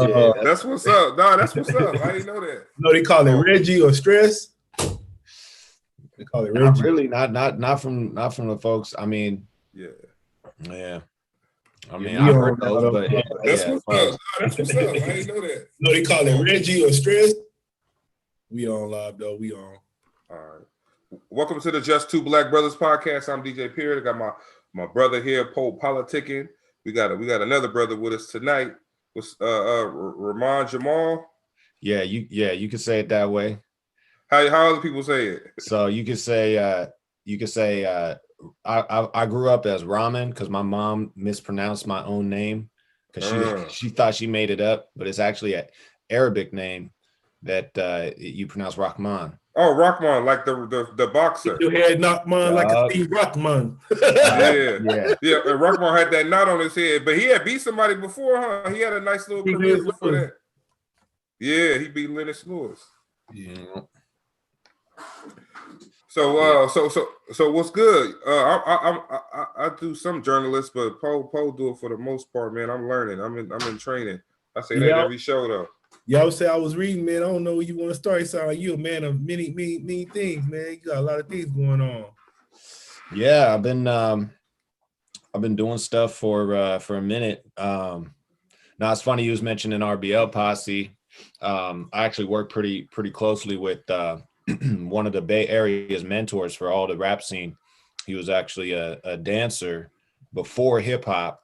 That's what's up. No, that's what's up. I didn't know that. No, they call it Reggie or Stress. They call it Reggie. Not really, not from the folks. I mean, yeah. I mean, I've heard those, but that's what's up. That's what's up. I didn't know that. No, they call it Reggie or Stress. We on live though. We on. All right. Welcome to the Just Two Black Brothers podcast. I'm DJ Period. I got my brother here, popolitickin. We got another brother with us tonight. Was Rahman Jamaal. Yeah, you could say it that way. How other people say it? So you could say I grew up as Rahman because my mom mispronounced my own name because she thought she made it up, but it's actually an Arabic name that you pronounce Rahman. Oh, Rahman, like the boxer. Your head knocked man like a Steve Rahman. Yeah. And Rahman had that knot on his head, but he had beat somebody before, huh? He had a nice little career before that. Yeah, he beat Lennox Lewis. Yeah. So what's good? I do some journalists, but Poe do it for the most part, man. I'm learning. I'm in training. I say that every show though. Y'all say I was reading, man. I don't know where you want to start. It sounds like you a man of many things, man. You got a lot of things going on. Yeah, I've been doing stuff for a minute. Now it's funny you was mentioning RBL Posse. I actually work pretty closely with one of the Bay Area's mentors for all the rap scene. He was actually a dancer before hip hop.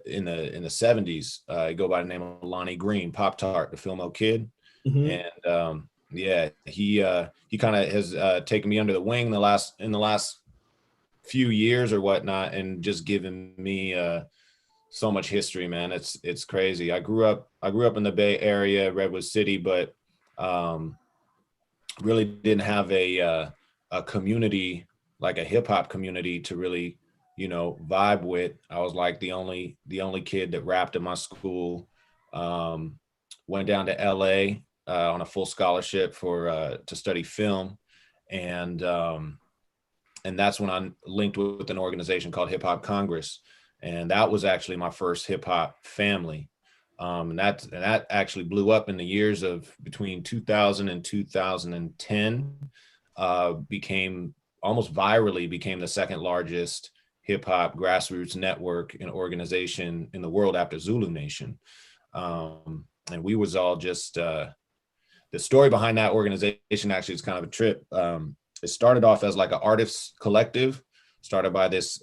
In the 70s, I go by the name of Lonnie Green, Pop Tart, the Filmo Kid. And he kind of has taken me under the wing in the last few years or whatnot, and just given me so much history, man. It's crazy. I grew up in the Bay Area, Redwood City, but really didn't have a community, like a hip hop community, to really vibe with. I was like the only kid that rapped in my school. Went down to LA on a full scholarship to study film, and that's when I linked with an organization called Hip Hop Congress, and that was actually my first hip hop family. And that actually blew up in the years of between 2000 and 2010. Became almost virally became the second largest hip hop grassroots network and organization in the world after Zulu Nation. And we was all just, the story behind that organization actually is kind of a trip. It started off as like an artists collective, started by this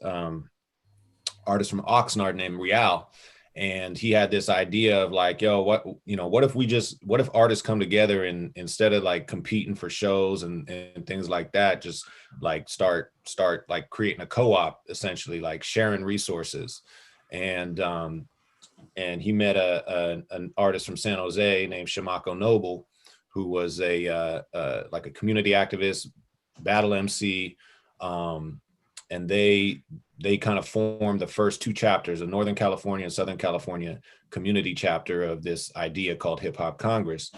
artist from Oxnard named Real. And he had this idea of like, yo, what if artists come together and instead of like competing for shows and things like that, just like start like creating a co-op, essentially like sharing resources. And he met an artist from San Jose named Shamako Noble, who was like a community activist, battle MC. And they kind of formed the first two chapters, the Northern California and Southern California community chapter of this idea called Hip Hop Congress.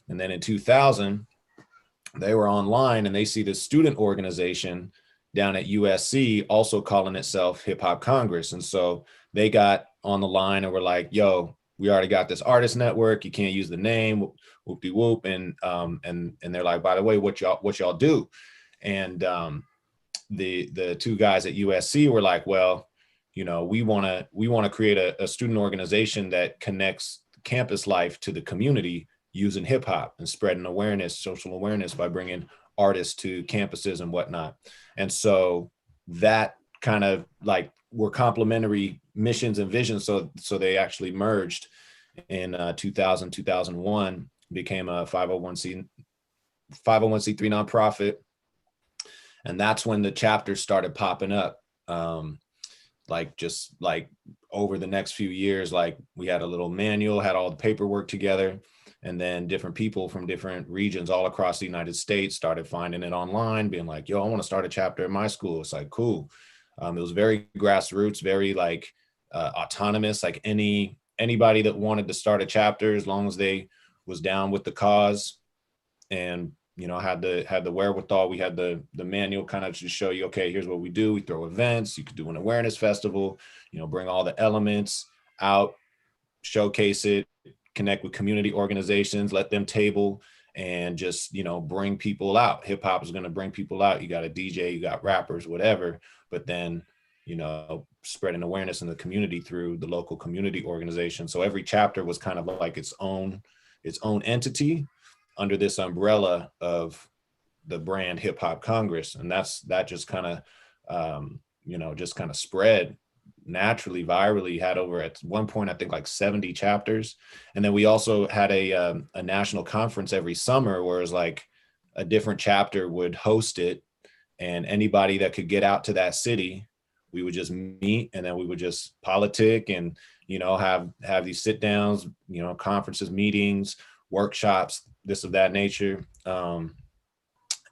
And then in 2000, they were online and they see this student organization down at USC also calling itself Hip Hop Congress. And so they got on the line and were like, yo, we already got this artist network. You can't use the name, whoop-de-whoop. And they're like, by the way, what y'all do? And the two guys at USC were like, well, we want to create a student organization that connects campus life to the community using hip hop and spreading awareness, social awareness, by bringing artists to campuses and whatnot. And so that kind of like were complementary missions and visions. So they actually merged in 2001, became a 501c3 nonprofit. And that's when the chapters started popping up. Just over the next few years, like we had a little manual, had all the paperwork together, and then different people from different regions all across the United States started finding it online, being like, yo, I want to start a chapter at my school. It's like, cool. It was very grassroots, very like autonomous, like anybody that wanted to start a chapter, as long as they was down with the cause and had the wherewithal. We had the manual kind of to show you, okay, here's what we do. We throw events. You could do an awareness festival, bring all the elements out, showcase it, connect with community organizations, let them table, and just, you know, bring people out. Hip hop is going to bring people out. You got a DJ, you got rappers, whatever, but then, you know, spreading awareness in the community through the local community organization. So every chapter was kind of like its own entity under this umbrella of the brand Hip Hop Congress. And that just kind of, you know, just kind of spread naturally, virally. Had over at one point, I think like 70 chapters. And then we also had a national conference every summer where it was like a different chapter would host it, and anybody that could get out to that city, we would just meet, and then we would just politic and, you know, have these sit downs, you know, conferences, meetings, workshops, this of that nature.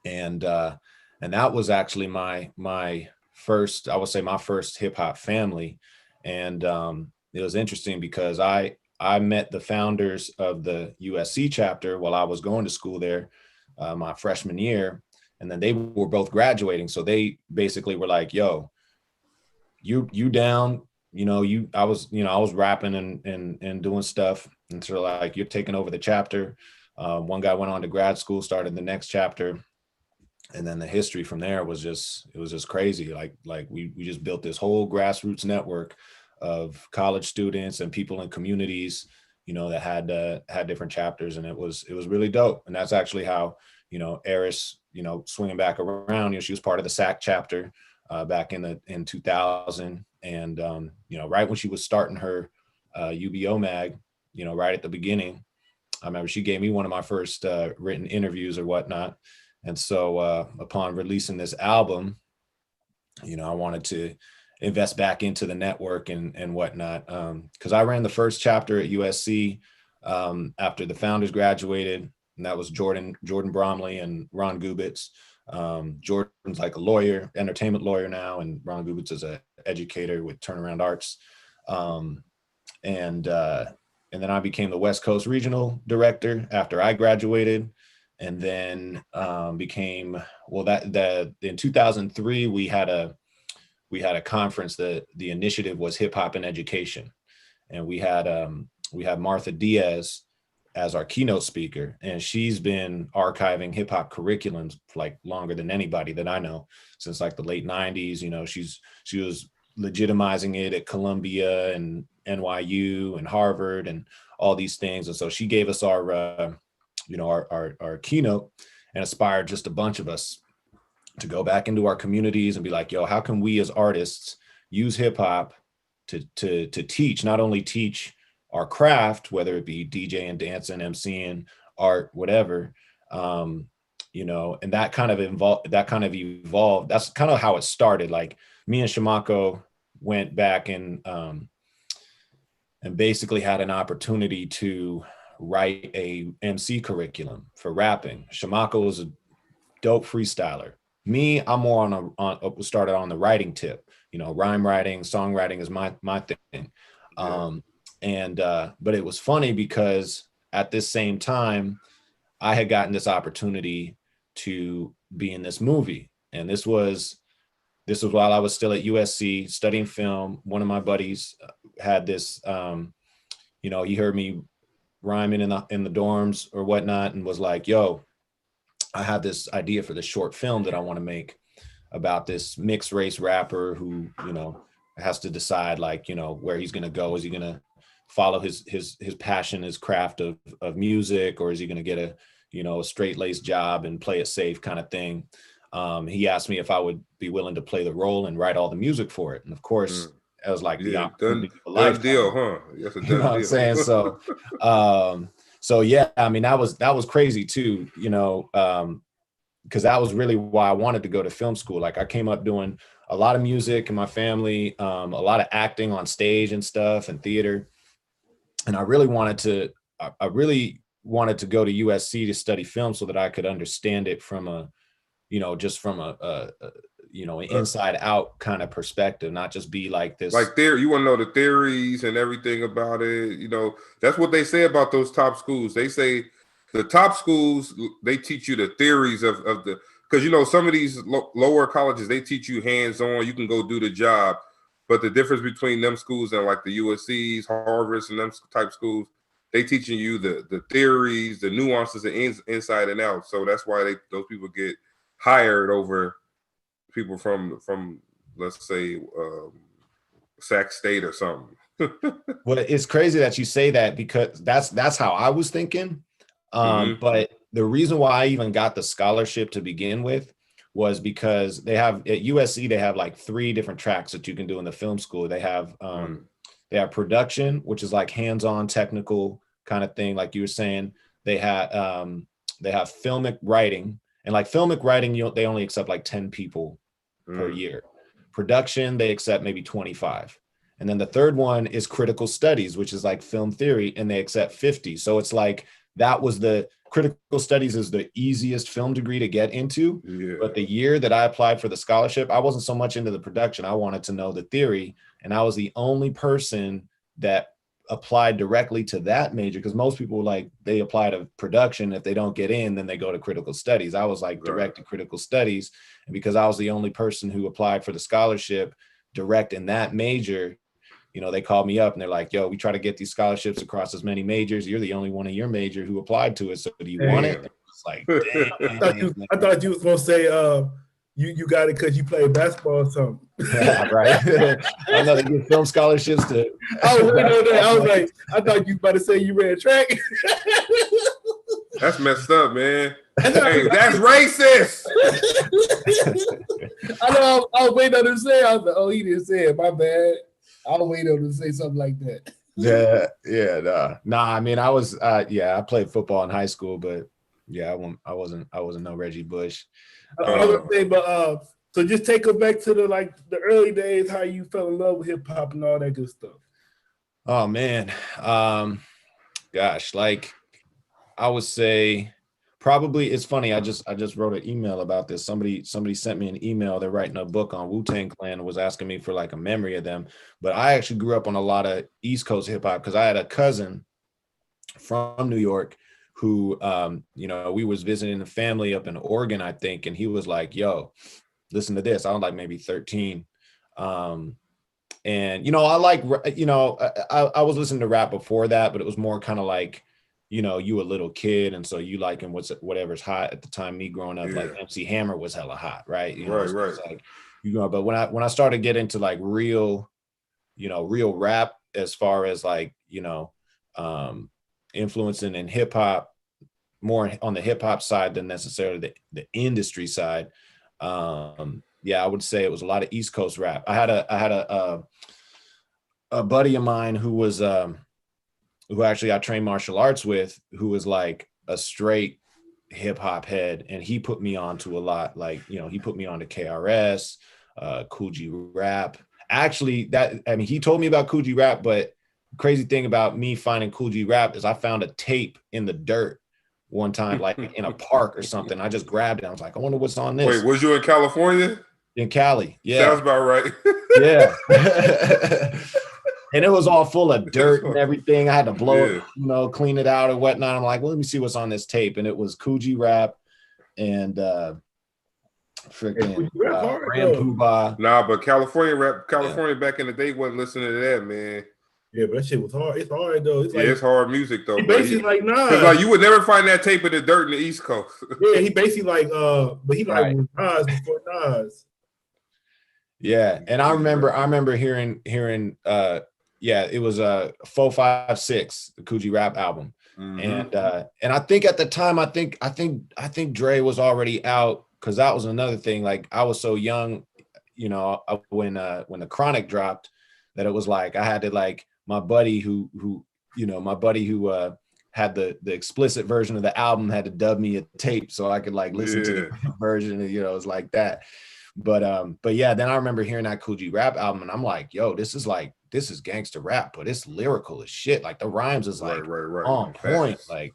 And that was actually my first, I would say my first hip hop family. And it was interesting because I met the founders of the USC chapter while I was going to school there, my freshman year. And then they were both graduating. So they basically were like, yo, you down, you know, I was rapping and doing stuff. And so like, you're taking over the chapter. One guy went on to grad school, started the next chapter. And then the history from there was just crazy. Like we just built this whole grassroots network of college students and people in communities, you know, that had different chapters. And it was really dope. And that's actually how, you know, Eris, you know, swinging back around, you know, she was part of the SAC chapter back in 2000. And, you know, right when she was starting her UBO mag, you know, right at the beginning, I remember she gave me one of my first written interviews or whatnot. And so upon releasing this album, you know, I wanted to invest back into the network and whatnot, because I ran the first chapter at USC after the founders graduated, and that was Jordan Bromley and Ron Gubitz. Jordan's like a lawyer, entertainment lawyer now, and Ron Gubitz is an educator with Turnaround Arts. And then I became the West Coast Regional Director after I graduated. And then became, well, in 2003 we had a conference that the initiative was Hip Hop in Education, and we had Martha Diaz as our keynote speaker, and she's been archiving hip hop curriculums like longer than anybody that I know, since like the late 90s. You know, she was legitimizing it at Columbia and NYU and Harvard and all these things, and so she gave us our keynote, and inspired just a bunch of us to go back into our communities and be like, yo, how can we as artists use hip hop to teach, not only teach our craft, whether it be DJing, dancing, MCing, art, whatever, you know, and that kind of evolved. That's kind of how it started. Like me and Shamako went back and basically had an opportunity to write a MC curriculum for rapping. Shamako was a dope freestyler. Me, I'm more started on the writing tip. You know, rhyme writing, songwriting is my thing. But it was funny because at this same time, I had gotten this opportunity to be in this movie, and this was while I was still at USC studying film. One of my buddies had this, you know, he heard me rhyming in the dorms or whatnot, and was like, yo, I have this idea for this short film that I want to make about this mixed race rapper who, you know, has to decide, like, you know, where he's going to go. Is he going to follow his passion, his craft of music, or is he going to get a straight-laced job and play it safe kind of thing? He asked me if I would be willing to play the role and write all the music for it. And of course, I was like, yeah, done deal, huh? That's a done you know what I'm saying? So yeah, I mean, that was crazy too, you know, because that was really why I wanted to go to film school. Like I came up doing a lot of music in my family, a lot of acting on stage and stuff and theater. And I really wanted to go to USC to study film so that I could understand it from an inside out kind of perspective, not just be like this. Like theory, you want to know the theories and everything about it. You know, that's what they say about those top schools. They say the top schools, they teach you the theories of the, because, you know, some of these lower colleges, they teach you hands-on, you can go do the job. But the difference between them schools and like the USC's, Harvard's, and them type schools, they teaching you the theories, the nuances, the inside and out. So that's why those people get hired over people from let's say Sac State or something. Well, it's crazy that you say that, because that's how I was thinking. But the reason why I even got the scholarship to begin with was because they have at USC, they have like 3 different tracks that you can do in the film school. They have production, which is like hands-on technical kind of thing, like you were saying. They have filmic writing, and like filmic writing, they only accept like 10 people per year. Production, they accept maybe 25. And then the third one is critical studies, which is like film theory, and they accept 50. So it's like, that was the critical studies is the easiest film degree to get into. Yeah. But the year that I applied for the scholarship, I wasn't so much into the production. I wanted to know the theory. And I was the only person that applied directly to that major, because most people, like, they apply to production. If they don't get in, then they go to critical studies. I was like direct to critical studies. And because I was the only person who applied for the scholarship direct in that major, you know, they called me up and they're like, yo, we try to get these scholarships across as many majors. You're the only one in your major who applied to it. So do you want it? It's like, dang. I thought you was going to say, you got it because you played basketball or something. Yeah, right. I know they give film scholarships to. I was waiting on that. I was like, I thought you about to say you ran track. That's messed up, man. Hey, that's racist. I know. I was waiting on him to say. I was like, oh, he didn't say it. My bad. I was waiting on him to say something like that. Nah. I mean, I was, I played football in high school, but yeah, I wasn't no Reggie Bush. I was gonna say, but so just take us back to the early days, how you fell in love with hip hop and all that good stuff. Oh man, gosh, like I would say, probably, it's funny. I just wrote an email about this. Somebody sent me an email. They're writing a book on Wu-Tang Clan and was asking me for like a memory of them. But I actually grew up on a lot of East Coast hip hop, because I had a cousin from New York who, we was visiting the family up in Oregon, I think, and he was like, "Yo, listen to this." I was like maybe 13. And I like, I was listening to rap before that, but it was more kind of like, you a little kid, and so you liking whatever's hot at the time. Me growing up, like MC Hammer was hella hot, right? Right. It's like, but when I started getting into like real rap, as far as like, influencing in hip hop, more on the hip hop side than necessarily the industry side. I would say it was a lot of East Coast rap. I had a buddy of mine who was who actually I trained martial arts with, who was like a straight hip hop head. And he put me on to a lot, like, he put me on to KRS, Cool G Rap. Actually, he told me about Cool G Rap, but crazy thing about me finding Cool G Rap is I found a tape in the dirt one time, like in a park or something. I just grabbed it. I was like, I wonder what's on this. Wait, was you in California? In Cali. Yeah. Sounds about right. Yeah. And it was all full of dirt and everything. I had to blow it, clean it out and whatnot. I'm like, well, let me see what's on this tape. And it was Cool G Rap and freaking Ram Poobah. Nah, but California rap, back in the day wasn't listening to that, man. Yeah, but that shit was hard. It's hard though. It's hard music though. He basically like Nas. Because like you would never find that tape in the dirt in the East Coast. Yeah, he basically like but he like was Nas before Nas. Yeah, and I remember hearing it was 456, the Cool G Rap album. Mm-hmm. And I think at the time I think Dre was already out, because that was another thing. Like, I was so young, when the Chronic dropped, that it was like I had to, like, my buddy who had the explicit version of the album had to dub me a tape so I could like listen to the version, and it was like that. But yeah, then I remember hearing that Cool G Rap album, and I'm like, yo, this is gangster rap, but it's lyrical as shit. Like, the rhymes is like on point, like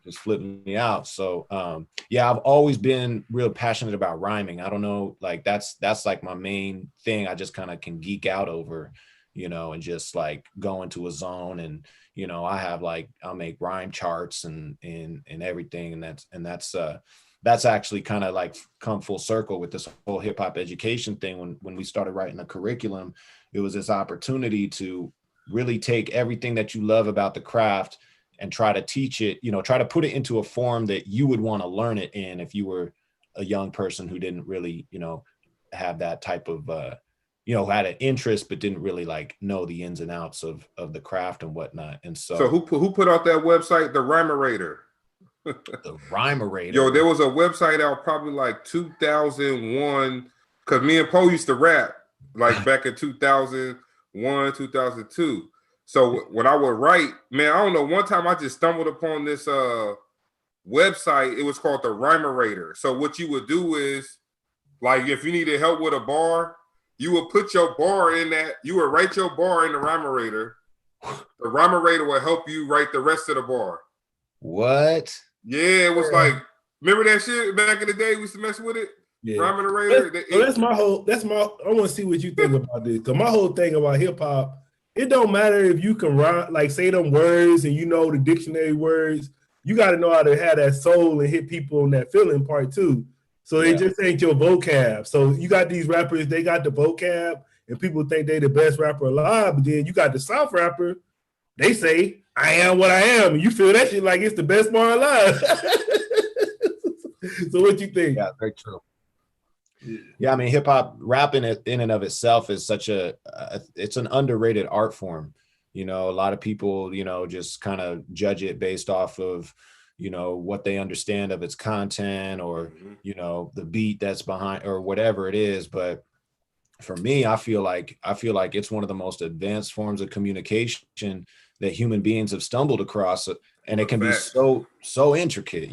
just flipping me out. So I've always been real passionate about rhyming. I don't know, like that's like my main thing. I just kind of can geek out over, and just like go into a zone, and I have like, I'll make rhyme charts and everything, and that's that's actually kind of like come full circle with this whole hip hop education thing. When we started writing a curriculum, it was this opportunity to really take everything that you love about the craft and try to teach it, try to put it into a form that you would want to learn it in if you were a young person who didn't really, have that type of, had an interest, but didn't really like know the ins and outs of the craft and whatnot. And so who put out that website, the Rhymerator? the Rhymerator. Yo, there was a website out probably like 2001, because me and Poe used to rap like back in 2001, 2002. So when I would write, man, I don't know, one time I just stumbled upon this website. It was called the Rhymerator. So what you would do is, like, if you needed help with a bar, you would put your bar in that, you would write your bar in the Rhymerator. The Rhymerator will help you write the rest of the bar. What? Yeah, it was like, remember that shit back in the day? We used to mess with it. Yeah. Rhymerator. I want to see what you think about this. Because my whole thing about hip hop, it don't matter if you can rhyme, like say them words and you know the dictionary words. You got to know how to have that soul and hit people on that feeling part too. So it just ain't your vocab. So you got these rappers, they got the vocab, and people think they the best rapper alive. But then you got the South rapper, they say, I am what I am. And you feel that shit like it's the best bar alive. So what you think? Yeah, very true. Yeah, I mean, hip hop rapping in and of itself is such it's an underrated art form. A lot of people, just kind of judge it based off of, what they understand of its content or, the beat that's behind or whatever it is. But for me, I feel like it's one of the most advanced forms of communication that human beings have stumbled across. And it can be so intricate,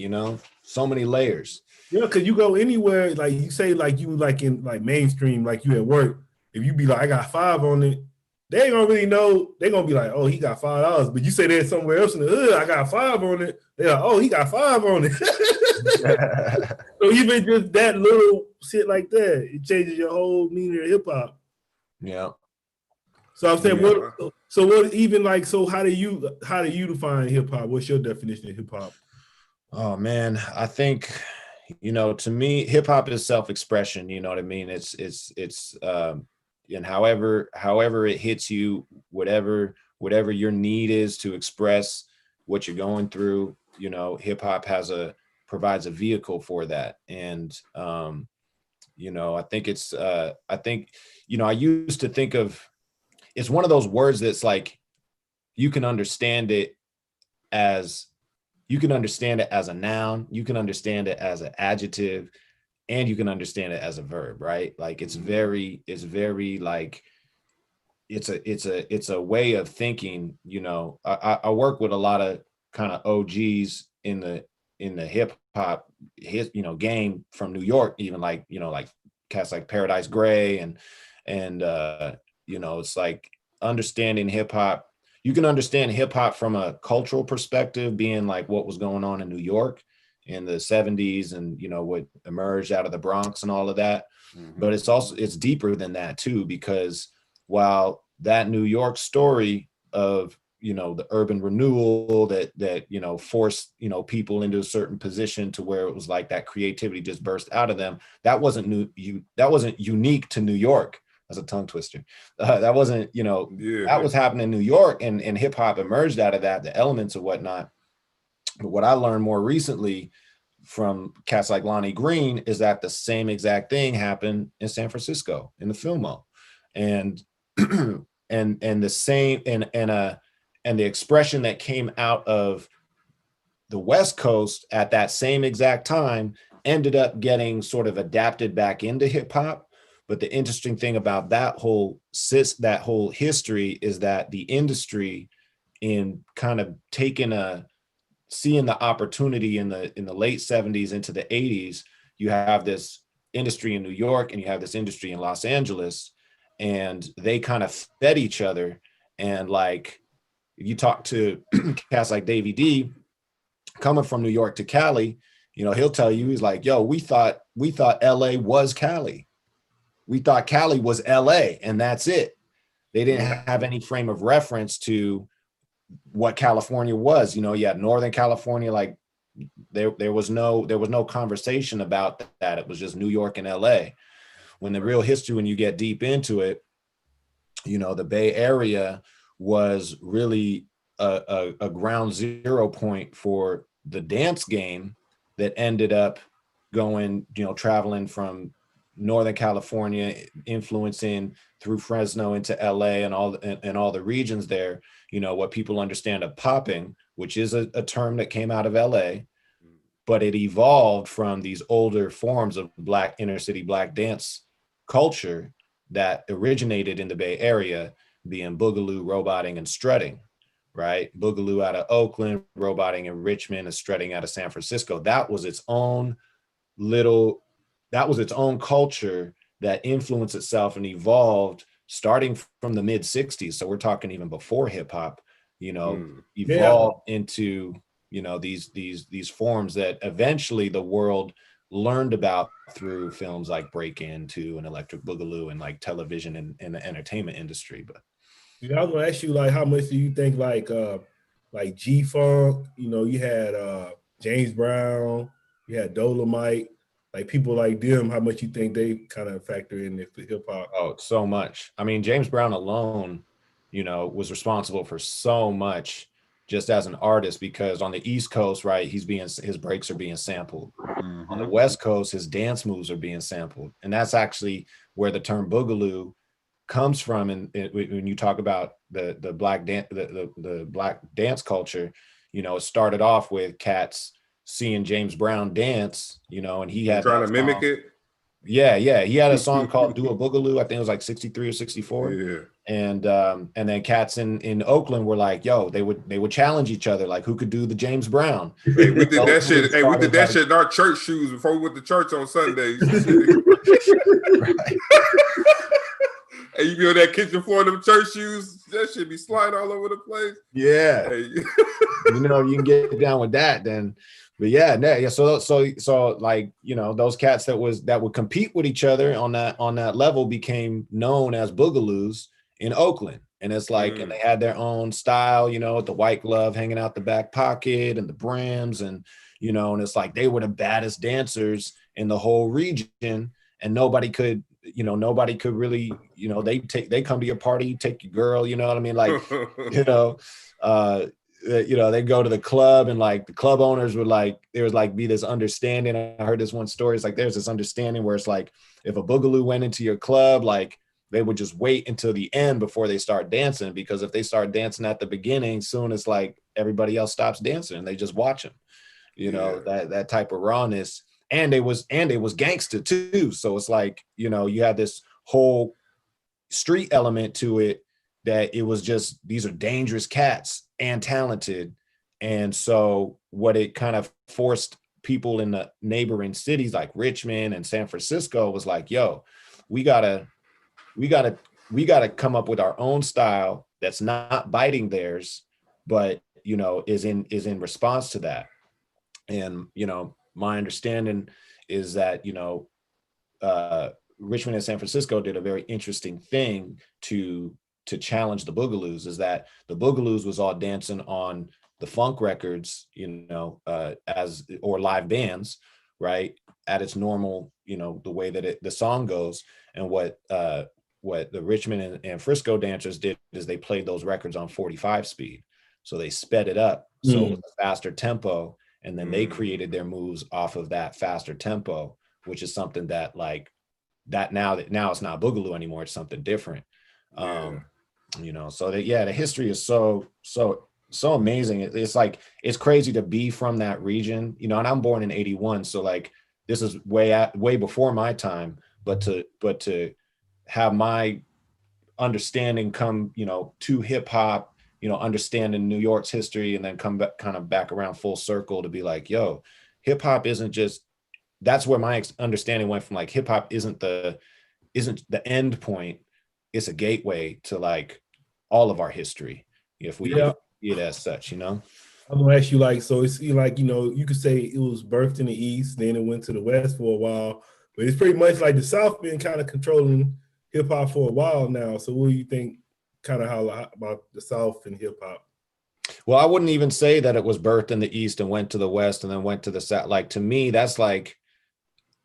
so many layers. Yeah, because you go anywhere, like you say, like you like in like mainstream, like you at work. If you be like, I got 5 on it, they ain't gonna really know. They gonna be like, oh, he got $5. But you say that somewhere else in the hood, I got 5 on it. They're like, oh, he got 5 on it. So even just that little shit like that, it changes your whole meaning of hip hop. Yeah. So I'm saying, how do you define hip hop? What's your definition of hip hop? Oh man, I think, to me, hip hop is self-expression. You know what I mean? It's and however it hits you, whatever your need is to express what you're going through, hip hop provides a vehicle for that. And, I think I used to think of, it's one of those words that's like, you can understand it as a noun, you can understand it as an adjective, and you can understand it as a verb, right? Like it's very like, it's a way of thinking. I work with a lot of kind of OGs in the hip hop game from New York, even like cats like Paradise Gray and it's like understanding hip hop. You can understand hip hop from a cultural perspective, being like what was going on in New York in the 70s and, what emerged out of the Bronx and all of that. Mm-hmm. But it's deeper than that too, because while that New York story of, the urban renewal that forced, people into a certain position to where it was like that creativity just burst out of them. That wasn't unique to New York. That's a tongue twister. That wasn't, that was happening in New York, and hip hop emerged out of that, the elements and whatnot. But what I learned more recently from cats like Lonnie Green is that the same exact thing happened in San Francisco in the Fillmore, and the same and the expression that came out of the West Coast at that same exact time ended up getting sort of adapted back into hip hop. But the interesting thing about that whole history is that the industry, in kind of seeing the opportunity in the late 70s into the 80s, you have this industry in New York and you have this industry in Los Angeles, and they kind of fed each other. And like, if you talk to cats like Davey D coming from New York to Cali, he'll tell you, he's like, yo, we thought LA was Cali. We thought Cali was LA, and that's it. They didn't have any frame of reference to what California was. You had Northern California, like there was no conversation about that. It was just New York and LA. When the real history, when you get deep into it, you know, the Bay Area was really a ground zero point for the dance game that ended up going, you know, traveling from Northern California, influencing through Fresno into LA and all the regions there. You know, what people understand of popping, which is a term that came out of LA, but it evolved from these older forms of Black inner city Black dance culture that originated in the Bay Area, being boogaloo, roboting, and strutting, right? Boogaloo out of Oakland, roboting in Richmond, and strutting out of San Francisco. That was its own culture that influenced itself and evolved starting from the mid 60s. So we're talking even before hip hop, you know, evolved into, you know, these forms that eventually the world learned about through films like Break Into and Electric Boogaloo and like television and the entertainment industry. But yeah, I was gonna ask you, like, how much do you think like G-Funk, you know, you had James Brown, you had Dolomite, like people like them, how much you think they kind of factor in the hip hop? oh, so much. I mean, James Brown alone, you know, was responsible for so much just as an artist, because on the East Coast, right, his breaks are being sampled. On the West Coast, his dance moves are being sampled. And that's actually where the term boogaloo comes from. And when you talk about the Black dance culture, you know, it started off with cats seeing James Brown dance, you know, and he had trying to mimic it. Yeah, he had a song called "Do a Boogaloo." I think it was like 63 or 64. Yeah. And then cats in Oakland were like, yo, they would challenge each other, like who could do the James Brown. Hey, we did that shit. Hey, we did that shit in our church shoes before we went to church on Sundays. Right. Hey, you be on that kitchen floor in them church shoes, that shit be sliding all over the place. Yeah. Hey. You know, you can get down with that then. But yeah, so like, you know, those cats that would compete with each other on that level became known as boogaloos in Oakland. And it's like, and they had their own style, you know, with the white glove hanging out the back pocket and the brims, and, you know, and it's like they were the baddest dancers in the whole region, and nobody could really, you know, they come to your party, take your girl, you know what I mean? Like, you know, they go to the club, and like the club owners would like, there was like be this understanding. I heard this one story. It's like there's this understanding where it's like if a boogaloo went into your club, like they would just wait until the end before they start dancing, because if they start dancing at the beginning, soon it's like everybody else stops dancing and they just watch them. You know, that type of rawness. And it was gangster too. So it's like, you know, you had this whole street element to it, that it was just, these are dangerous cats and talented. And so what it kind of forced people in the neighboring cities like Richmond and San Francisco was like, yo, we gotta come up with our own style that's not biting theirs, but, you know, is in response to that. And, you know, my understanding is that, you know, Richmond and San Francisco did a very interesting thing to challenge the boogaloos, is that the boogaloos was all dancing on the funk records, you know, or live bands, right, at its normal, you know, the way that the song goes. And what the Richmond and Frisco dancers did is they played those records on 45 speed, so they sped it up, so it was a faster tempo, and then they created their moves off of that faster tempo, which is something that like that now it's not boogaloo anymore, it's something different. You know, so that, the history is so amazing. It's like, it's crazy to be from that region, you know, and I'm born in 81. So like, this is way before my time, but to have my understanding come, you know, to hip hop, you know, understanding New York's history, and then come back, kind of back around full circle to be like, yo, hip hop isn't just, that's where my understanding went from, like, hip hop isn't the end point. It's a gateway to like all of our history, if we see it as such, you know. I'm gonna ask you, like, so it's like, you know, you could say it was birthed in the East, then it went to the West for a while, but it's pretty much like the South been kind of controlling hip hop for a while now. So what do you think, kind of how about the South and hip hop? Well, I wouldn't even say that it was birthed in the East and went to the West and then went to the South. Like, to me, that's like,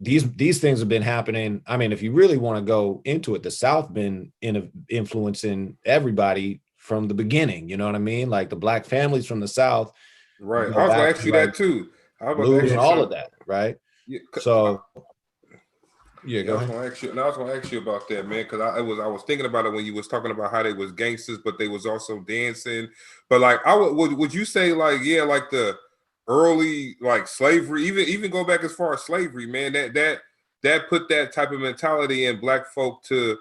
these things have been happening. I mean, if you really want to go into it, the South been influencing everybody from the beginning. You know what I mean? Like the Black families from the South, you Right. go I was gonna back ask to you that like too. I was about to blues ask and you all of something. that, right? Yeah, So yeah, yeah, go I was ahead. gonna ask you. No, I was gonna ask you about that, man, because I was thinking about it when you was talking about how they was gangsters, but they was also dancing. But like, would you say like, yeah, like the early like slavery, even go back as far as slavery, man, that put that type of mentality in Black folk to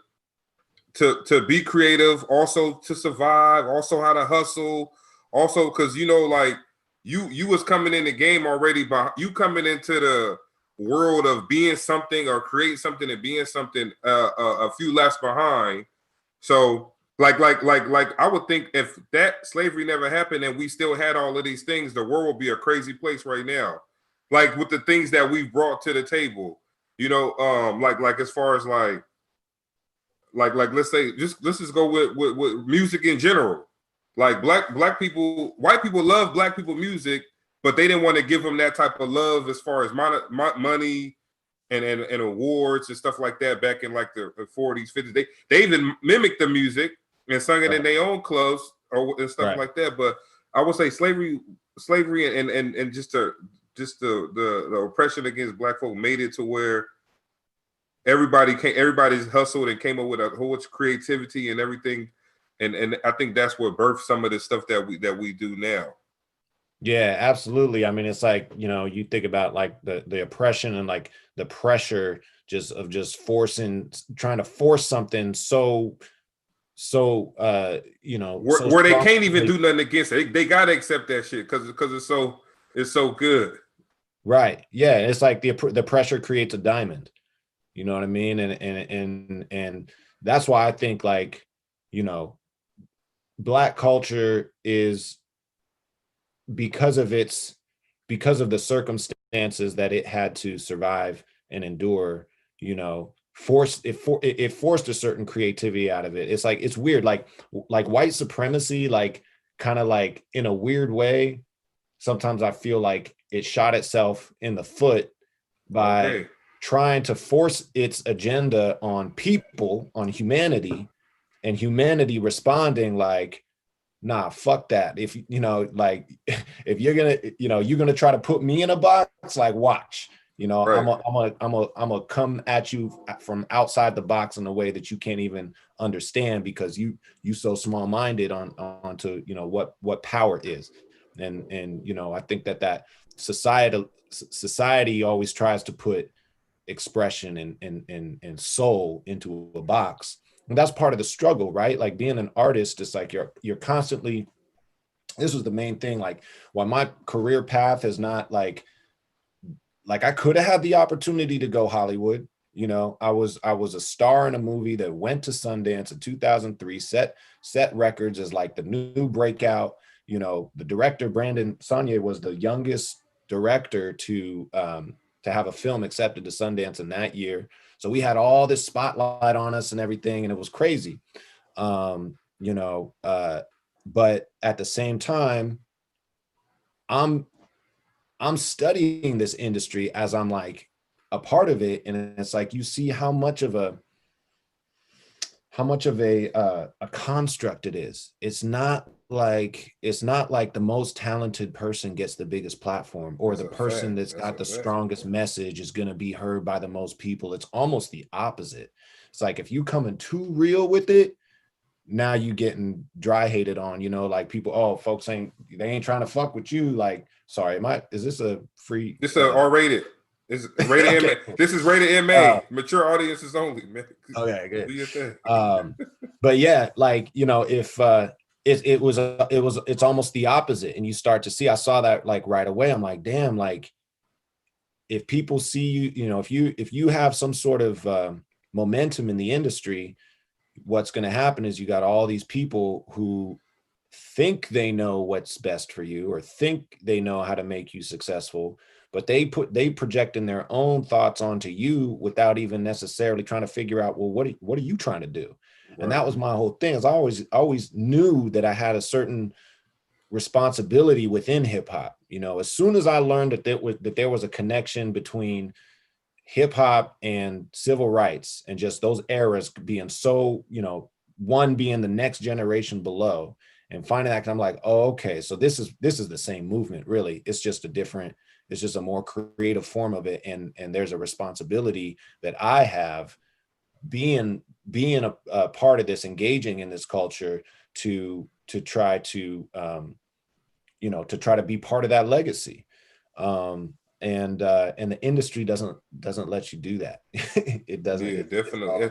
be creative, also to survive, also how to hustle, also because like you was coming in the game already, but you coming into the world of being something or creating something and being something a few laps behind. So like I would think if that slavery never happened and we still had all of these things, the world would be a crazy place right now. Like with the things that we've brought to the table, like as far as like let's just go with music in general. Like black people, white people love Black people music, but they didn't want to give them that type of love as far as money and awards and stuff like that back in like the 40s, 50s. They even mimicked the music and sung it in Right. their own clubs and stuff Right. like that. But I would say slavery and just the oppression against Black folk made it to where everybody's hustled and came up with a whole bunch of creativity and everything, and I think that's what birthed some of the stuff that we do now. Yeah, absolutely. I mean, it's like, you think about like the oppression and like the pressure just trying to force something so so Where they can't even strongly. do nothing against it. They gotta accept that shit because it's so good. Right. Yeah. It's like the pressure creates a diamond. You know what I mean? And that's why I think like, you know, Black culture is because of the circumstances that it had to survive and endure, it forced a certain creativity out of it. It's like, it's weird, like white supremacy, like kind of like in a weird way. Sometimes I feel like it shot itself in the foot by Okay. trying to force its agenda on people, on humanity, and humanity responding like, nah, fuck that. If like if you're gonna try to put me in a box, like watch. Right. I'm gonna come at you from outside the box in a way that you can't even understand because you so small-minded onto what power is. And I think that society always tries to put expression and soul into a box. And that's part of the struggle, right? Like being an artist, it's like you're constantly, this was the main thing, like why my career path is not like I could have had the opportunity to go Hollywood. I was a star in a movie that went to Sundance in 2003, set records as like the new breakout. The director Brandon Saunier was the youngest director to have a film accepted to Sundance in that year. So we had all this spotlight on us and everything, and it was crazy. But at the same time, I'm studying this industry as I'm like a part of it, and it's like you see how much of a construct it is. It's not like the most talented person gets the biggest platform, or That's the a person fact. that's That's got a the fact. strongest message is going to be heard by the most people. It's almost the opposite. It's like if you coming too real with it, now you getting dry hated on, like people, oh, folks they ain't trying to fuck with you. Like, sorry, is this a free? This is R-rated. It's rated Okay, MA. cool. This is rated MA. Mature audiences only, man. Okay, Do good. your thing. But yeah, like, if it's almost the opposite, and you start to see, I saw that like right away. I'm like, damn, like if people see you, if you have some sort of momentum in the industry, what's going to happen is you got all these people who think they know what's best for you or think they know how to make you successful, but they project in their own thoughts onto you without even necessarily trying to figure out, well, what are you trying to do? Right. And that was my whole thing, is I always knew that I had a certain responsibility within hip hop. You know, as soon as I learned that there was a connection between hip hop and civil rights and just those eras being so, you know, one being the next generation below, and finding that, I'm like, oh, okay, so this is the same movement, really. It's just it's just a more creative form of it. And there's a responsibility that I have being a part of this, engaging in this culture to try to, you know, to try to be part of that legacy. And the industry doesn't let you do that. It doesn't. Yeah, It's definitely.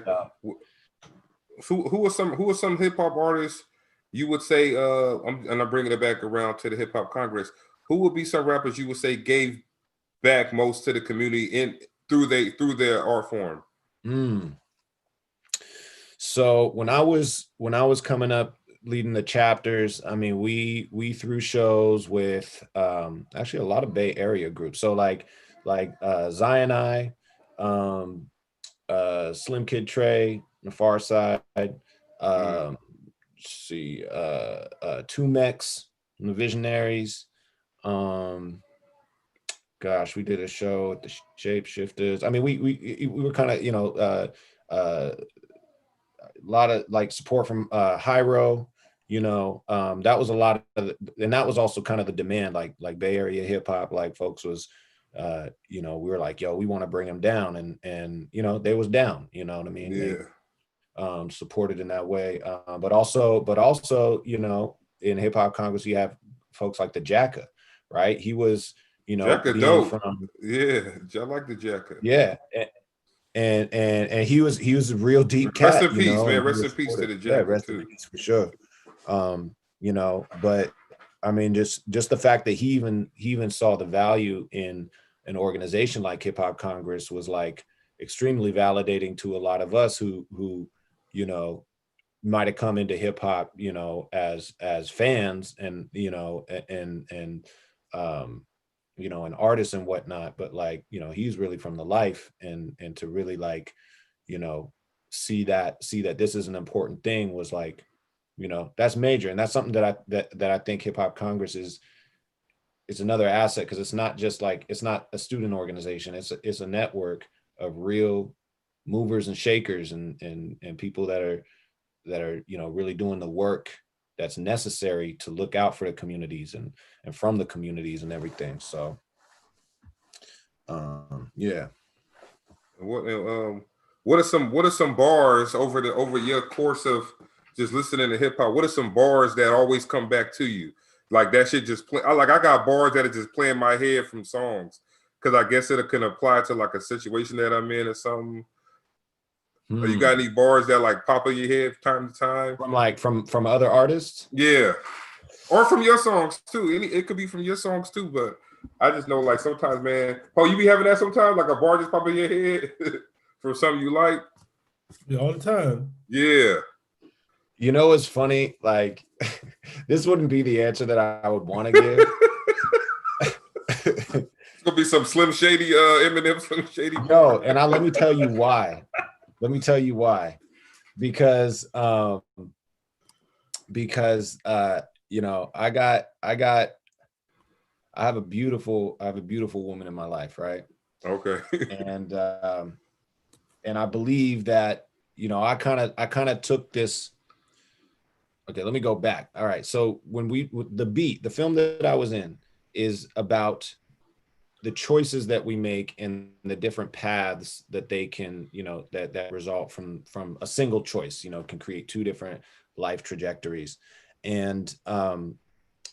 Who are some hip hop artists you would say? I'm bringing it back around to the Hip Hop Congress. Who would be some rappers you would say gave back most to the community through their art form? So when I was coming up, leading the chapters, I mean, we threw shows with actually a lot of Bay Area groups. So like Zion I, Slim Kid Trey, The Far Side, see, Tumex, the Visionaries. Gosh, we did a show at the Shapeshifters. I mean, we were kind of, you know, a lot of like support from Hyro, you know. That was a lot of, and that was also kind of the demand, like Bay Area hip hop, like folks was, you know, we were like, yo, we want to bring them down, and you know, they was down, you know what I mean? Yeah. They supported in that way, but also, you know, in Hip Hop Congress, you have folks like the Jacka, right? He was, you know, Jacka being dope. from, Yeah, I like the Jacka. yeah. And he was a real deep cat. Rest in you peace, know, man. Rest in peace to the Jacka. Yeah, rest in peace for sure. You know, but I mean, just the fact that he even saw the value in an organization like Hip Hop Congress was like extremely validating to a lot of us who you know, might have come into hip hop, you know, as fans, and you know, and you know, an artist and whatnot, but like, you know, he's really from the life, and to really like, you know, see that this is an important thing was like, you know, that's major. And that's something that I think Hip Hop Congress is another asset, because it's not just like, it's not a student organization, it's a network of real movers and shakers, and people that are you know, really doing the work that's necessary to look out for the communities and from the communities and everything. So yeah. What are some bars over your course of just listening to hip hop? What are some bars that always come back to you? Like that shit just play. I got bars that are just playing in my head from songs, because I guess it can apply to like a situation that I'm in or something. Or you got any bars that like pop in your head time to time? From like from other artists? Yeah. Or from your songs too. It could be from your songs too, but I just know like sometimes, man. Oh, you be having that sometimes? Like a bar just pop in your head from something you like? Yeah, all the time. Yeah. You know what's funny? Like, this wouldn't be the answer that I would want to give. It's gonna be some Slim Shady, Eminem Slim Shady. No, and let me tell you why. Because you know, I have a beautiful woman in my life, right? Okay. And I believe that, you know, I kind of took this. Okay, let me go back. All right, so when the film that I was in is about the choices that we make and the different paths that they can, you know, that result from a single choice, you know, can create two different life trajectories. And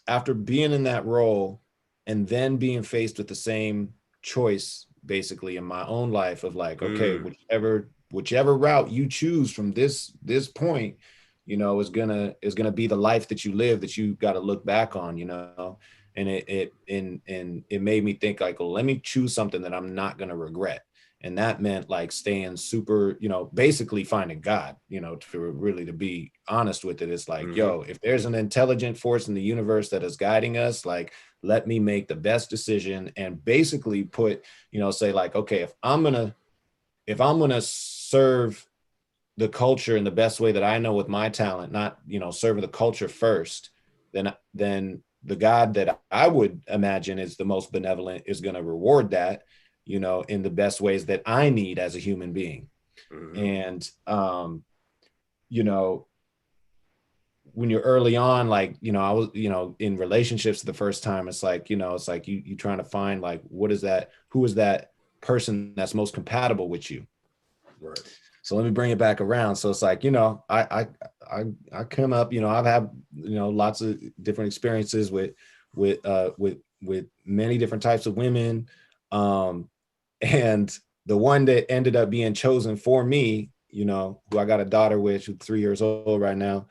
after being in that role and then being faced with the same choice basically in my own life of like, okay, whichever route you choose from this point, you know, is gonna be the life that you live, that you got to look back on, you know. And it made me think like, well, let me choose something that I'm not gonna regret. And that meant like staying super, you know, basically finding God, you know, to be honest with it. It's like, yo, if there's an intelligent force in the universe that is guiding us, like, let me make the best decision, and basically put, you know, say like, okay, if I'm gonna serve the culture in the best way that I know with my talent, not, you know, serving the culture first, then the God that I would imagine is the most benevolent is going to reward that, you know, in the best ways that I need as a human being. And, you know, when you're early on, like, you know, I was, you know, in relationships the first time, it's like, you know, it's like you trying to find like, what is that? Who is that person that's most compatible with you? Right. So let me bring it back around. So it's like, you know, I come up, you know, I've had, you know, lots of different experiences with many different types of women. And the one that ended up being chosen for me, you know, who I got a daughter with, who's 3 years old right now.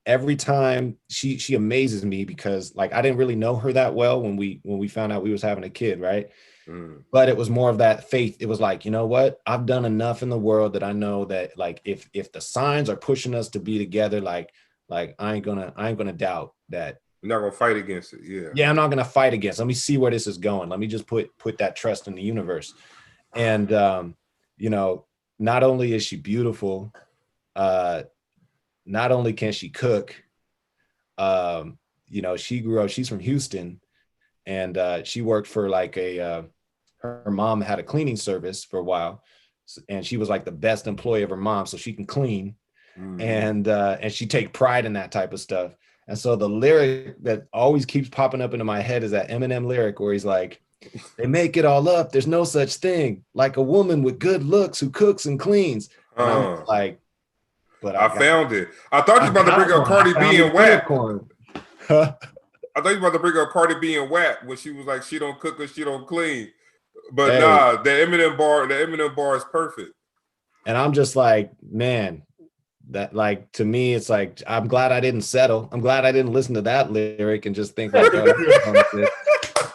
Every time she amazes me because like I didn't really know her that well when we found out we was having a kid, right? But it was more of that faith. It was like, you know what? I've done enough in the world that I know that like if the signs are pushing us to be together, like I ain't gonna doubt that. You're not gonna fight against it. Yeah, I'm not gonna fight against. Let me see where this is going. Let me just put that trust in the universe. And you know, not only is she beautiful, not only can she cook, you know, she grew up, she's from Houston, and she worked for like her mom had a cleaning service for a while, and she was like the best employee of her mom, so she can clean. And she take pride in that type of stuff. And so the lyric that always keeps popping up into my head is that Eminem lyric where he's like, they make it all up. There's no such thing like a woman with good looks who cooks and cleans. And I'm like, but I found it. I thought you were about to bring up Cardi B and WAP. I thought you were about to bring up Cardi B and WAP when she was like, she don't cook or she don't clean. But hey, nah, the Eminem bar is perfect. And I'm just like, man, that like to me, it's like I'm glad I didn't settle. I'm glad I didn't listen to that lyric and just think like, oh,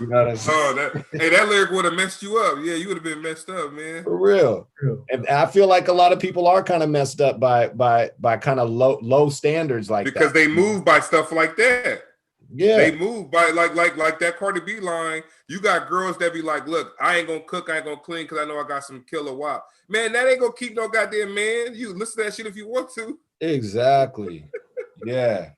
you know what I'm saying? That lyric would have messed you up. Yeah, you would have been messed up, man. For real. And I feel like a lot of people are kind of messed up by kind of low standards like because that. They move by stuff like that. Yeah, they move by like that Cardi B line. You got girls that be like, look, I ain't gonna cook, I ain't gonna clean because I know I got some killer WAP. Man, that ain't gonna keep no goddamn man. You listen to that shit if you want to. Exactly. Yeah.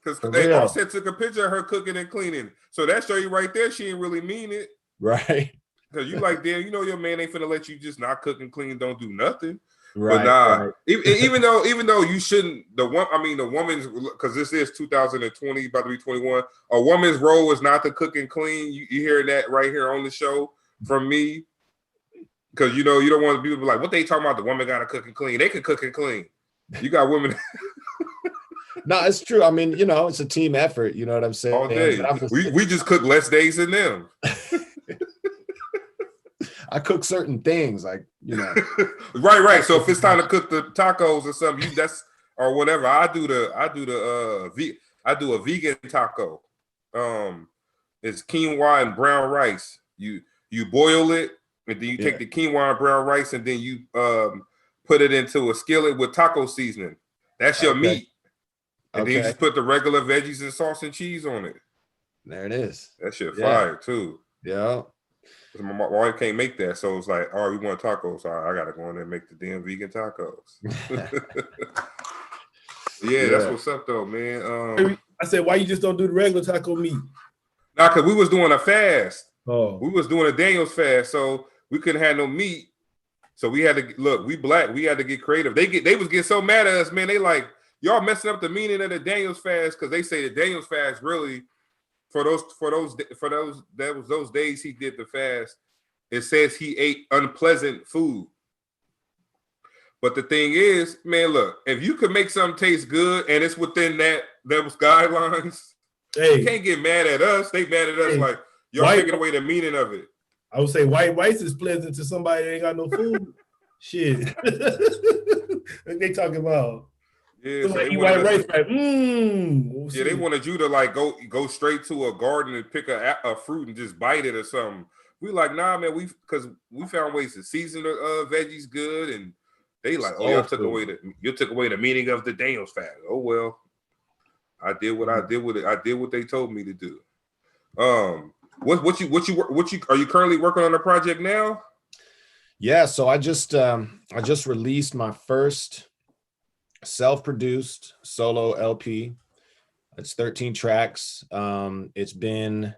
Because they also took a picture of her cooking and cleaning. So that show you right there, she ain't really mean it. Right. Because you like, damn, you know your man ain't finna let you just not cook and clean, don't do nothing. Right. But nah, right. even though you shouldn't, the woman's, because this is 2020, about to be 21, a woman's role is not to cook and clean. You hear that right here on the show from me. Because you know, you don't want people to be like, what they talking about? The woman gotta cook and clean. They can cook and clean. You got women. No, it's true. I mean, you know, it's a team effort. You know what I'm saying? All day. We just cook less days than them. I cook certain things, like, you know. Right. So if it's time to cook the tacos or something, or whatever, I do a vegan taco. It's quinoa and brown rice. You boil it, and then you take the quinoa and brown rice, and then you put it into a skillet with taco seasoning. That's your meat. And then you just put the regular veggies and sauce and cheese on it. There it is. That shit fire too. Yeah. My wife can't make that, so it's like, all right, we want tacos. So I gotta go in there and make the damn vegan tacos. Yeah, that's what's up though, man. I said, why you just don't do the regular taco meat? Nah, because we was doing a fast. Oh, we was doing a Daniel's fast, so we couldn't have no meat. So we had to look. We black. We had to get creative. They was getting so mad at us, man. They like, y'all messing up the meaning of the Daniel's fast, because they say the Daniel's fast really. For those days he did the fast, it says he ate unpleasant food. But the thing is, man, look, if you could make something taste good and it's within those guidelines, you can't get mad at us. They mad at us like y'all taking away the meaning of it. I would say white rice is pleasant to somebody that ain't got no food. Shit. They talking about. Yeah, so they white rice, like, yeah, they wanted you to like go straight to a garden and pick a fruit and just bite it or something. We like, nah, man, because we found ways to season the veggies good, and they like, oh, you took away the meaning of the Daniel's fast. Oh well, I did what I did with it. I did what they told me to do. What you are you currently working on a project now? Yeah, so I just released my first self-produced solo LP. It's 13 tracks. It's been,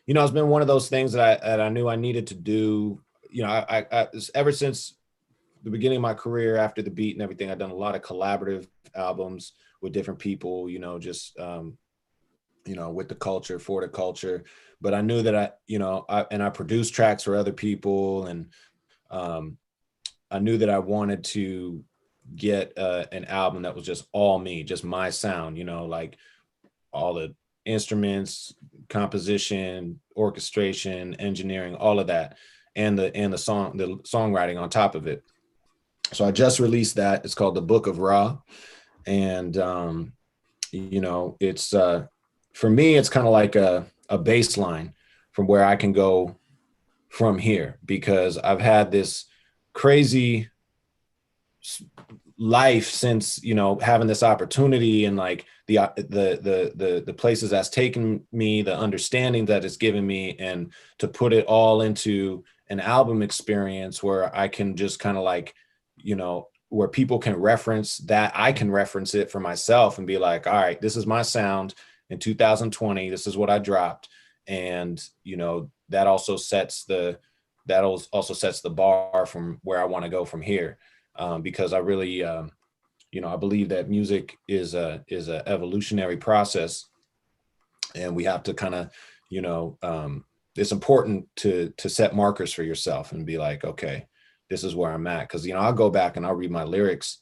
it's been one of those things that I knew I needed to do. I ever since the beginning of my career, after the beat and everything, I've done a lot of collaborative albums with different people, just with the culture, for the culture. But I knew that I produced tracks for other people, and I knew that I wanted to get an album that was just all me, just my sound, like all the instruments, composition, orchestration, engineering, all of that, and the songwriting on top of it. So I just released that. It's called The Book of Ra. And it's for me, it's kind of like a baseline from where I can go from here, because I've had this crazy life since having this opportunity, and like the places that's taken me, the understanding that it's given me, and to put it all into an album experience where I can just kind of like where people can reference that, I can reference it for myself and be like, all right, this is my sound in 2020, this is what I dropped. And that also sets the bar from where I want to go from here. Because I really, I believe that music is a evolutionary process, and we have to kind of, it's important to set markers for yourself and be like, okay, this is where I'm at. Because I'll go back and I'll read my lyrics,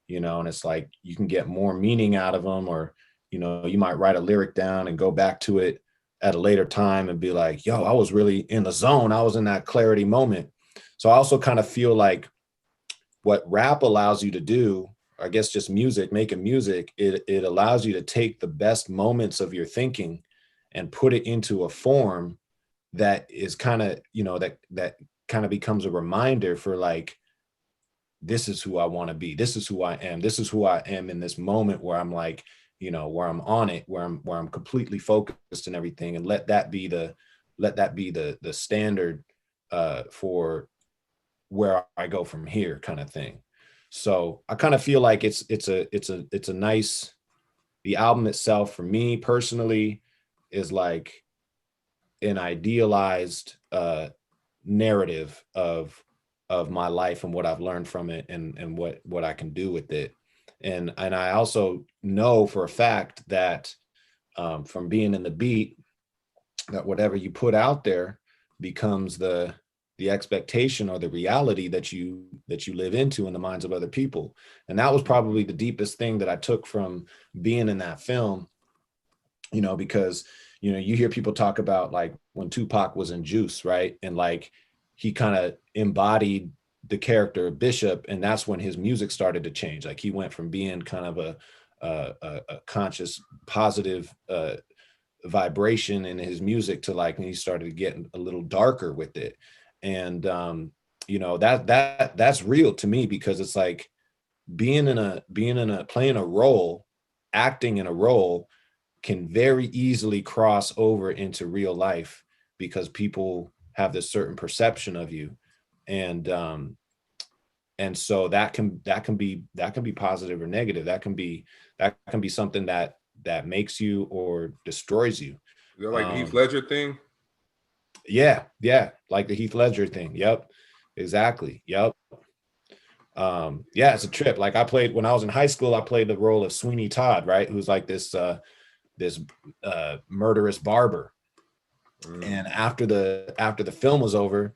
and it's like you can get more meaning out of them, or you might write a lyric down and go back to it at a later time and be like, yo, I was really in the zone. I was in that clarity moment. So I also kind of feel like what rap allows you to do, I guess just making music, it allows you to take the best moments of your thinking and put it into a form that is kind of, that kind of becomes a reminder for like, this is who I want to be. This is who I am. This is who I am in this moment where I'm like, where I'm on it, where I'm completely focused and everything, and let that be the standard for where I go from here, kind of thing. So I kind of feel like it's a nice, the album itself for me personally is like an idealized narrative of my life and what I've learned from it, and what I can do with it. And I also know for a fact that from being in the beat, that whatever you put out there becomes the expectation or the reality that you live into in the minds of other people. And that was probably the deepest thing that I took from being in that film, because, you hear people talk about like when Tupac was in Juice, right? And like, he kind of embodied the character of Bishop, and that's when his music started to change. Like he went from being kind of a conscious, positive vibration in his music to like, when he started getting a little darker with it. And that's real to me, because it's like playing a role, acting in a role can very easily cross over into real life, because people have this certain perception of you. And so that can be positive or negative. That can be something that makes you or destroys you. Is that like the Heath Ledger thing? Yeah, like the Heath Ledger thing. Yep, exactly. Yep. It's a trip. Like when I was in high school, I played the role of Sweeney Todd, right? Who's like this murderous barber. And after the film was over,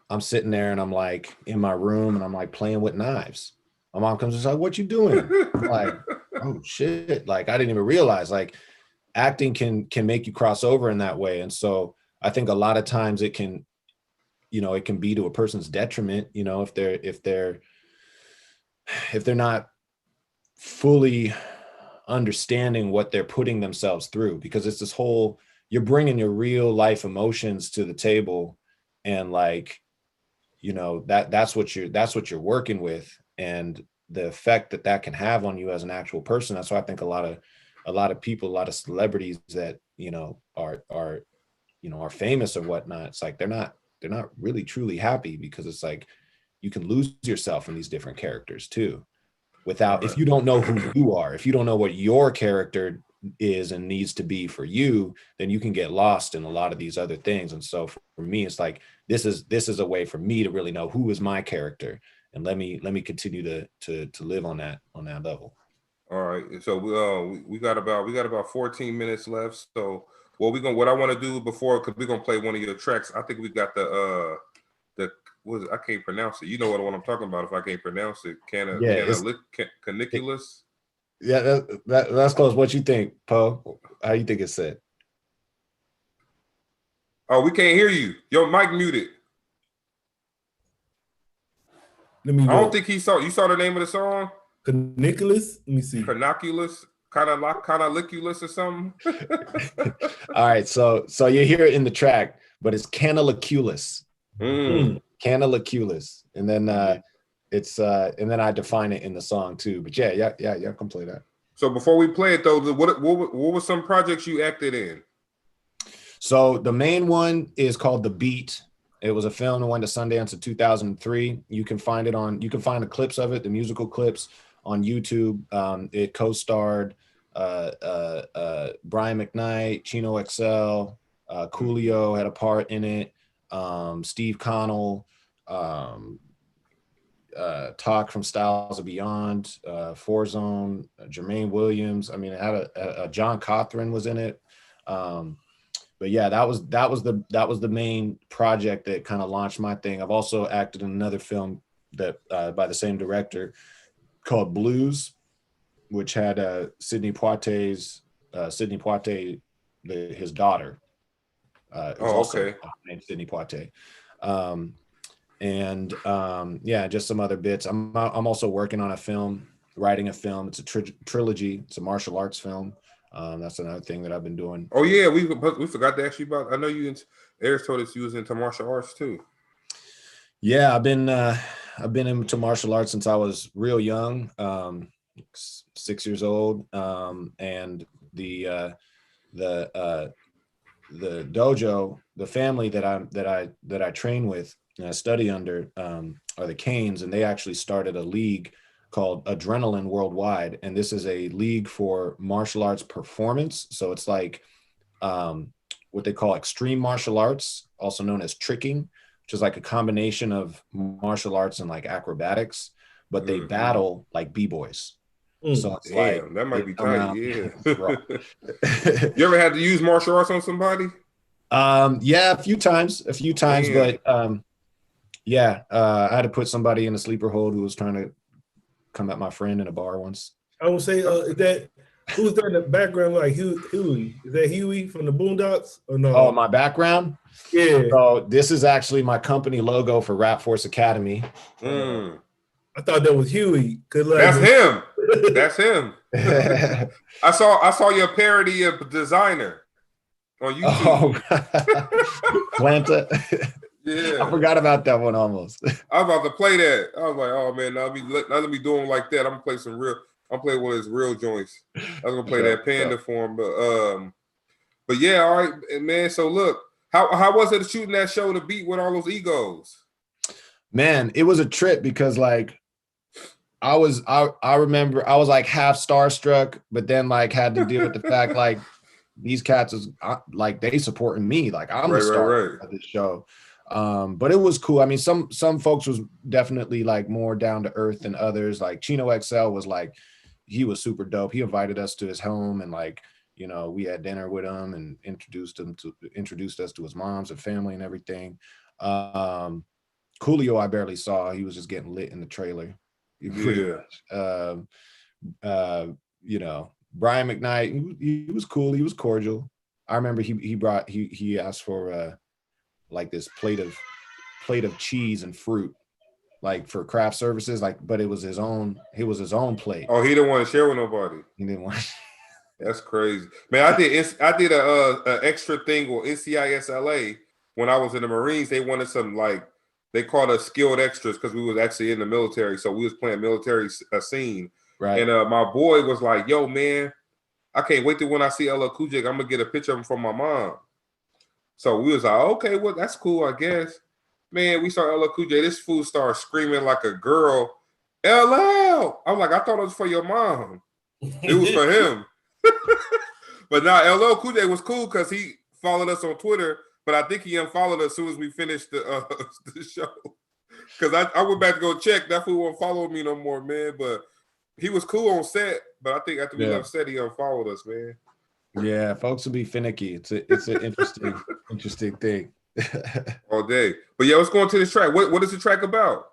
I'm sitting there and I'm like in my room and I'm like playing with knives. My mom comes and says, "What you doing?" I'm like, "Oh shit!" Like I didn't even realize like acting can make you cross over in that way. And so I think a lot of times it can be to a person's detriment, if they're not fully understanding what they're putting themselves through, because it's this whole, you're bringing your real life emotions to the table, and like, that's what you're working with, and the effect that can have on you as an actual person. That's why I think a lot of people, a lot of celebrities that are famous or whatnot, it's like they're not really truly happy, because it's like you can lose yourself in these different characters too, without, if you don't know who you are, if you don't know what your character is and needs to be for you, then you can get lost in a lot of these other things. And so for me, it's like this is a way for me to really know who is my character, and let me continue to live on that level. All right, so we got about 14 minutes left. So what I want to do before, because we're gonna play one of your tracks. I think we got the I can't pronounce it. You know what I'm talking about if I can't pronounce it. Caniculus. Yeah, that's close. What you think, Poe? How you think it's said? Oh, we can't hear you. Your mic muted. Let me. I don't think you saw the name of the song. Caniculus. Let me see. Canoculus, kind of liculus or something. All right, so you hear it in the track, but it's canaliculus. Canaliculus, and then it's and then I define it in the song too. But yeah, come play that. So before we play it though, what were some projects you acted in? So the main one is called The Beat. It was a film that went to Sundance in 2003. You can find the clips of it, the musical clips, on YouTube. It co-starred Brian McKnight, Chino XL, Coolio had a part in it. Steve Connell, Talk from Styles of Beyond, Four-Zone, Jermaine Williams. I mean, it had a John Cothran was in it. But yeah, that was the main project that kind of launched my thing. I've also acted in another film that by the same director called Blues, which had Sidney Poitier, his daughter. Okay. Named Sidney Poitier. Yeah, just some other bits. I'm also working on writing a film. It's a trilogy. It's a martial arts film. That's another thing that I've been doing. Oh yeah, we forgot to ask you about. I know Eric told us you was into martial arts too. Yeah, I've been into martial arts since I was real young, 6 years old, and the dojo, the family that I train with and I study under are the Canes, and they actually started a league called Adrenaline Worldwide, and this is a league for martial arts performance. So it's like what they call extreme martial arts, also known as tricking, which is like a combination of martial arts and like acrobatics, but they battle like b-boys. So it's damn, that might be tight. Yeah. You ever had to use martial arts on somebody? Yeah, a few times, Damn. but I had to put somebody in a sleeper hold who was trying to come at my friend in a bar once. I would say, who's that in the background? Like Huey? Is that Huey from the Boondocks or no? Oh, my background? Yeah. So this is actually my company logo for Rap Force Academy. I thought that was Huey. That's him. That's him. I saw your parody of Designer on YouTube. Oh, Planta. Yeah, I forgot about that one almost. I was about to play that. I was like, oh man, let me do him like that. I'm gonna play I'm playing one of his real joints. I was gonna play that Panda for him, but yeah, all right, man. So look, how was it shooting that show, The Beat, with all those egos? Man, it was a trip because like I remember I was like half starstruck, but then like had to deal with the fact like these cats is like they supporting me, like I'm the star of this show. But it was cool. I mean, some folks was definitely like more down to earth than others. Like Chino XL was like, he was super dope. He invited us to his home and like, you know, we had dinner with him and introduced us to his moms and family and everything. Coolio I barely saw. He was just getting lit in the trailer. You know, Brian McKnight, he was cool. He was cordial. I remember he asked for like this plate of cheese and fruit, like for craft services, like, but it was his own plate. Oh, he didn't want to share with nobody. He didn't want. That's crazy, man. I did a extra thing with NCISLA when I was in the Marines. They wanted some, like, they called us skilled extras because we was actually in the military, so we was playing military scene. Right. And my boy was like, "Yo, man, I can't wait till when I see LL Cool J, I'm gonna get a picture of him from my mom." So we was like, "Okay, well, that's cool, I guess." Man, we saw LL Cool J. This fool started screaming like a girl, "LL!" I'm like, "I thought it was for your mom. It was for him." But now LL Cool J was cool because he followed us on Twitter, but I think he unfollowed us as soon as we finished the show. Because I went back to go check. That fool won't follow me no more, man. But he was cool on set. But I think after we left set, he unfollowed us, man. Yeah, folks will be finicky. It's an interesting thing. All day. But yeah, let's go into this track. What is the track about?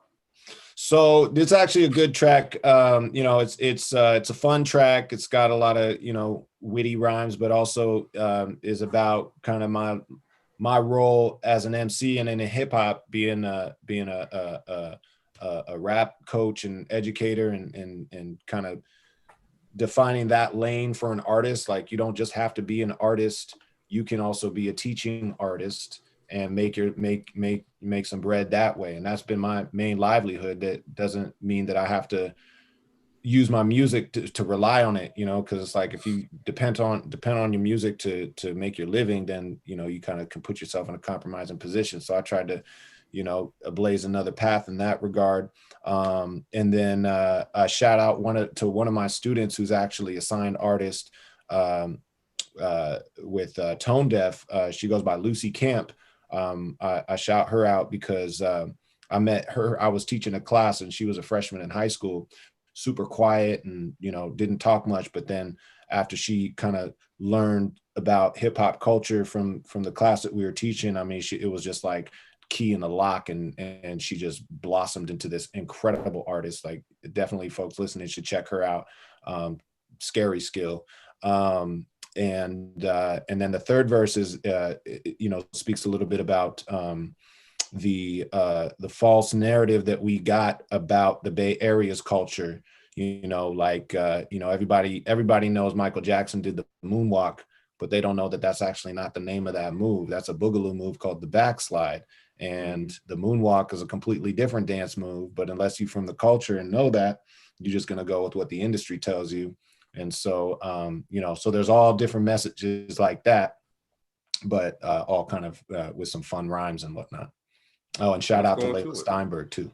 So it's actually a good track. It's a fun track. It's got a lot of witty rhymes, but also is about kind of my role as an MC and in hip hop, being a rap coach and educator, and kind of defining that lane for an artist. Like, you don't just have to be an artist; you can also be a teaching artist and make some bread that way. And that's been my main livelihood. That doesn't mean that I have to use my music to rely on it, because it's like, if you depend on your music to make your living, then you kind of can put yourself in a compromising position. So I tried to ablaze another path in that regard. And then I shout out to one of my students who's actually a signed artist with Tone Deaf. She goes by Lucy Camp. I shout her out because I met her. I was teaching a class and she was a freshman in high school, super quiet and didn't talk much. But then after she kind of learned about hip hop culture from the class that we were teaching, I mean, it was just like key in the lock, and she just blossomed into this incredible artist. Like, definitely folks listening should check her out. Scary skill. And then the third verse is speaks a little bit about the false narrative that we got about the Bay Area's culture. Everybody knows Michael Jackson did the moonwalk, but they don't know that that's actually not the name of that move. That's a boogaloo move called the backslide. And the moonwalk is a completely different dance move, but unless you're from the culture and know that, you're just going to go with what the industry tells you. And so, so there's all different messages like that, but all kind of with some fun rhymes and whatnot. Oh, and shout out to Layla Steinberg too.